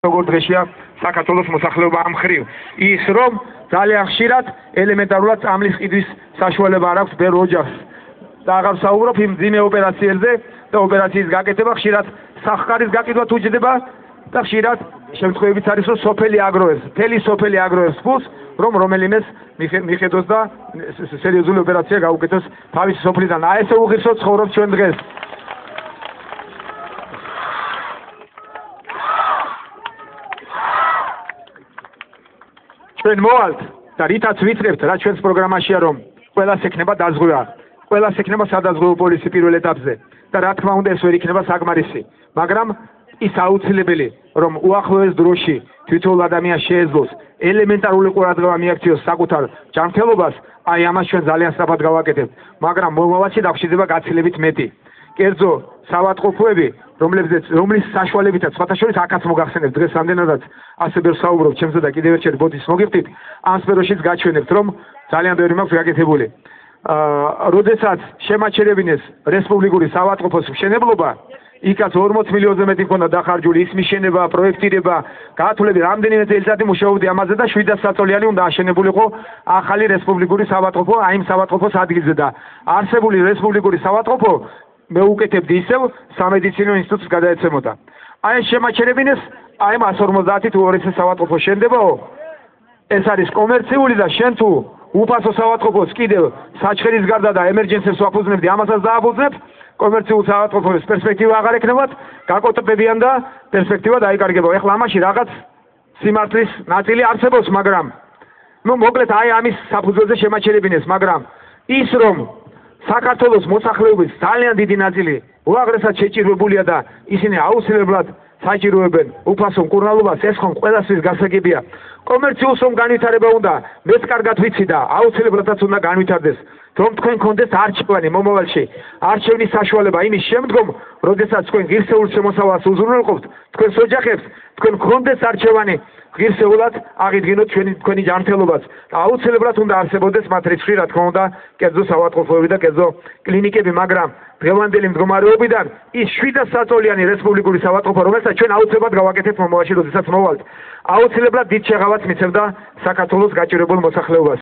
როგორ დღეშია საქართველოს მოსახლეობა ამ ხრივ ის რომ ძალიან ხშირად ელემენტარულად წამლის ყიდვის საშუალება არ აქვს ბევრ ოჯახს და აღარ ვსაუბრობ იმ მძიმე ოპერაციებზე და ოპერაციის გაკეთება ხშირად სახკარის გაკიდვა თუ ჯდება და ხშირად შემთხვევებიც არის რომ სოფელი აგროვებს მთელი სოფელი აგროვებს ფულს რომ რომელიმეს მიხედოს და სერიოზული ოპერაცია გაუკეთოს თავისი სოფლიდან აი ესე უღირსო ცხოვრობთ ჩვენ დღეს ჩვენ მოვალთ და რითაც ვიწყებთ რა ჩვენს პროგრამაშია რომ ყველას ექნება დაზღვევა ყველას ექნება სადაზღვევო პოლისი პირველ ეტაპზე და რა თქმა უნდა ეს ვერ იქნება საკმარისი მაგრამ ის აუცილებელი რომ უახლოეს დროში თვითონ ადამიანს შეეძლოს ელემენტარული ყურადღება მიაქციოს საკუთარ ჯანმრთელობას აი ამას ჩვენ ძალიან სწრაფად გავაკეთებთ მაგრამ მომავალში დაგვჭირდება გაცილებით მეტი კერძო საავადმყოფოები რომლის საშუალებითაც სხვათა შორის აქაც მოგახსენებთ დღეს რამდენადაც ასე ვერ საუბრობ ჩემზე და კიდევ ერთხელ ბოდის მოგიხდით ამ სფეროშიც გაჩვენებთ რომ ძალიან ბევრი მაქვს გაკეთებული როდესაც შემაჩერებინეს რესპუბლიკური საავადმყოფოს მშენებლობა იქაც 40 მილიონზე მეტი ქონდა დახარჯული ის მიშენება პროექტირება გაათვლები რამდენიმე წელიწადი მუშაობდი ამაზე და 700 საწოლიანი უნდა აშენებულიყო ახალი რესპუბლიკური საავადმყოფო აი იმ საავადმყოფოს ადგილზე და არსებული რესპუბლიკური საავადმყოფო მე უკეთებდი ისევ სამედიცინო ინსტიტუტს გადაეცემოდა. აი შემაჩერებინეს აი 150 თუ 200 საავადმყოფო შენდებაო. ეს არის კომერციული და შენ თუ უფასო საავადმყოფოს კიდევ საჩხერის გარდა და ემერჯენსებს ვაფუძნებდი, ამასაც დააფუძნებ, კომერციულ საავადმყოფოს პერსპექტივა აღარ ექნებათ, გაკოტრებიან და პერსპექტივა დაიკარგება. ეხლა ამაში რაღაც სიმართლის ნაწილი არსებობს, მაგრამ ნუ მოკლედ აი ამის საფუძველზე შემაჩერებინეს, მაგრამ ის რომ საქართველოს მოსახლეობის ძალიან დიდი ნაწილი უაღრესად შეჭირვებულია და ისინი აუცილებლად საჭიროებენ უფასო მკურნალობას, ეს ხომ ყველასთვის გასაგებია. კომერციულს რომ განვითარება უნდა, მეც კარგად ვიცი და აუცილებლადაც უნდა განვითარდეს, რომ თქვენ გქონდეს არჩევანი მომავალში, არჩევნის საშუალება იმის შემდგომ, როდესაც თქვენ ღირსეულ შემოსავალს უზრუნველყოფთ, თქვენს ოჯახებს, თქვენ გქონდეს არჩევანი ღირსეულად აღიდგინოთ თქვენი ჯანმრთელობაც და აუცილებლად უნდა არსებობდეს მათ რიცხვი, რა თქმა უნდა, კერძო საავადმყოფოები და კერძო კლინიკები, მაგრამ დღევანდელი მდგომარეობიდან ის 700 საწოლიანი რესპუბლიკური საავადმყოფო, რომელსაც ჩვენ აუცილებლად გავაკეთებთ მომავალში, როდესაც მოვალთ, აუცილებლად დიდ შეღავას მიცემდა საქართველოს გაჭირებულ მოსახლეობას.